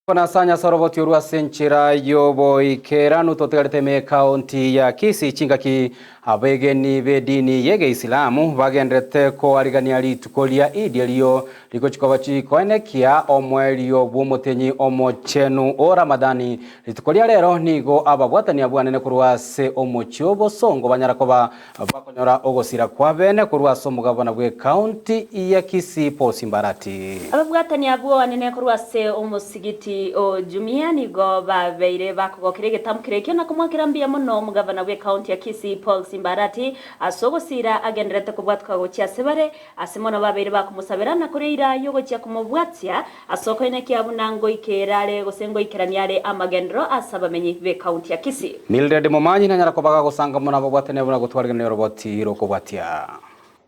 Kona sanya soroboti urua senchira yobo ikeranu totegarete me kaunti ya Kisii chingaki abegeni bedini yege Islamu bagendrete ko arigania litukolia idielio likochikoba chikoenekia omwelio bwomotenyi omochenu o Ramadhani litukolia lero nigo ababwatani abwanene kurwase omochiobo songo banyarakoba bakonyora ogosira kwa bene kurwase omugabana bwe kaunti ya Kisii Paul Simbarati ababwatani abwanene kurwase omosigiti o jumia nigo babeire bakugokire gitamukire kyo nakumwakira mbia muno mugabana we county ya Kisii Paul Simbarati asogosira agendrete kubwatwa gochya sebare asimona babeire bakumusabira na kureira yogochya kumubwatya asokoine kyabunango ikerare gosengo ikeraniare amagendro asabamenyi be county ya Kisii Mildred Momanyi na nyarakobaga gosanga muna babwatene buna gutwarigana roboti ro kubwatya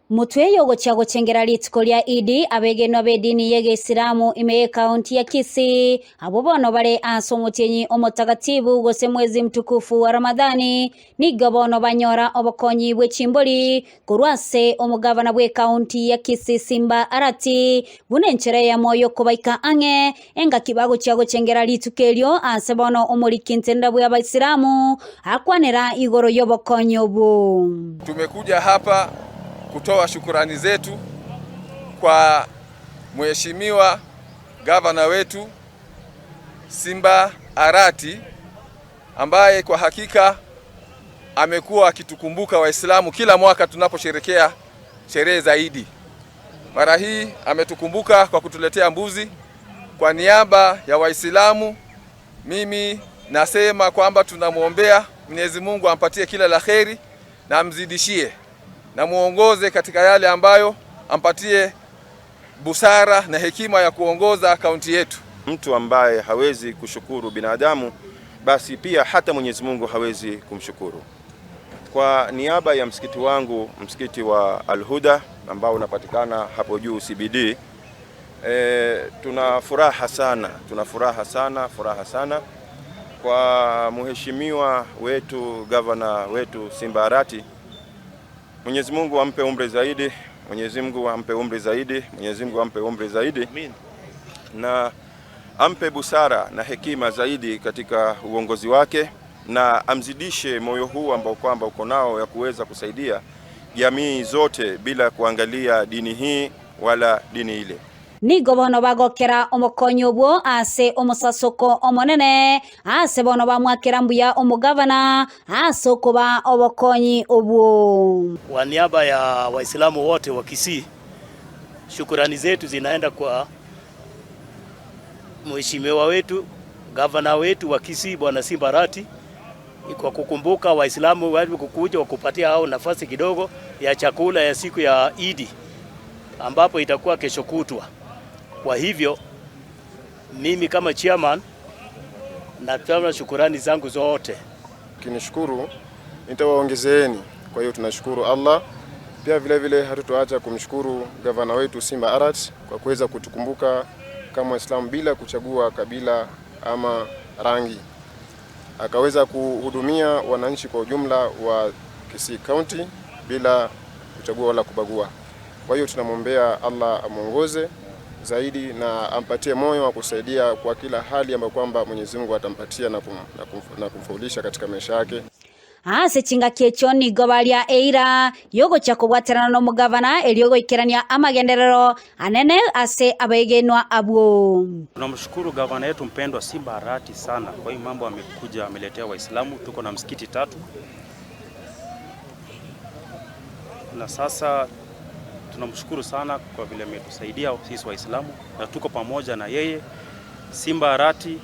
Mutwe yogochya gochengera litukolia idi abegenwa bedini yege Islamu ime kaunti ya Kisii abo bono bare ansomotyenyi omotagatibu gose mwezi mtukufu wa Ramadhani nigo bono banyora obokonyi bwe chimboli kurwase omugabana bwe kaunti ya Kisii Simbarati bunenchere ya moyo kubaika ange enga kibago chya gochengera litukelyo ansebono omurikintenda bwe abaisilamu akwanera igoro yobokonyi obu. Tumekuja hapa kutoa shukurani zetu kwa mheshimiwa gavana wetu Simbarati ambaye kwa hakika amekuwa akitukumbuka Waislamu kila mwaka tunaposherekea sherehe za Idi. Mara hii ametukumbuka kwa kutuletea mbuzi. Kwa niaba ya Waislamu mimi nasema kwamba tunamuombea Mwenyezi Mungu ampatie kila la kheri na amzidishie na muongoze katika yale ambayo ampatie busara na hekima ya kuongoza kaunti yetu. Mtu ambaye hawezi kushukuru binadamu basi pia hata Mwenyezi Mungu hawezi kumshukuru. Kwa niaba ya msikiti wangu, msikiti wa Al-Huda ambao unapatikana hapo juu CBD, tuna furaha sana kwa mheshimiwa wetu gavana wetu Simbarati. Mwenyezi Mungu ampe umri zaidi, Mwenyezi Mungu ampe umri zaidi, Mwenyezi Mungu ampe umri zaidi. Na ampe busara na hekima zaidi katika uongozi wake na amzidishe moyo huu ambao kwamba uko nao ya kuweza kusaidia jamii zote bila kuangalia dini hii wala dini ile. Nigo bono bagokera omokonyi obwo ase omosasoko omonene ase bono bamwakira mbuya omugavana asokoba obokonyi obwo. Kwa niaba ya Waislamu wote wa Kisii, shukrani zetu zinaenda kwa mheshimiwa wetu gavana wetu wa Kisii Bwana Simbarati kwa kukumbuka Waislamu walikuja kukupatia hao nafasi kidogo ya chakula ya siku ya Idi ambapo itakuwa kesho kutwa. Kwa hivyo mimi kama chairman natoa shukrani zangu zote. Kinishukuru nitawaongezeeni. Kwa hiyo tunashukuru Allah. Pia vile vile hatutoacha kumshukuru gavana wetu Simbarati kwa kuweza kutukumbuka kama Waislamu bila kuchagua kabila ama rangi. Akaweza kuhudumia wananchi kwa ujumla wa Kisii County bila kuchagua wala kubagua. Kwa hiyo tunamwombea Allah amuongoze zaidi na ampatie moyo wa kusaidia kwa kila hali ambayo kwamba Mwenyezi Mungu atampatia na kumfaulisha katika maisha yake. Ase chinga kiecho nigo balia eira yogo chakobwaterana no mugavana eliogo ikerania amagenderero anene ase abegenwa abwo. Tunamshukuru gavana yetu mpendwa Simbarati sana kwa hii mambo amekuja ameletea Waislamu. Tuko na msikiti 3 na sasa tunamshukuru sana kwa vile ametusaidia sisi Waislamu na tuko pamoja na yeye. Simbarati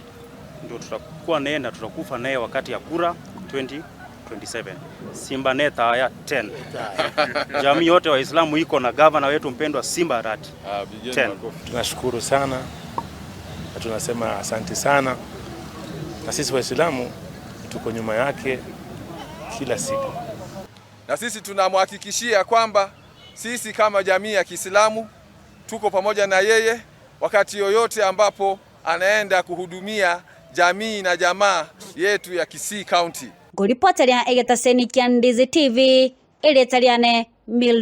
ndio tutakuwa naye na tutakufa naye wakati ya kura 2027. Simba neta haya 10. Jamii yote Waislamu iko na gavana wetu mpendwa Simbarati. 10. Tunashukuru sana na tunasema asante sana, na sisi Waislamu tuko nyuma yake kila siku. Na sisi tunamhakikishia kwamba sisi kama jamii ya Kiislamu tuko pamoja na yeye wakati yoyote ambapo anaenda kuhudumia jamii na jamaa yetu ya Kisii County. Goripota ya Egetaseni Kiandizi TV, Eletariane Mil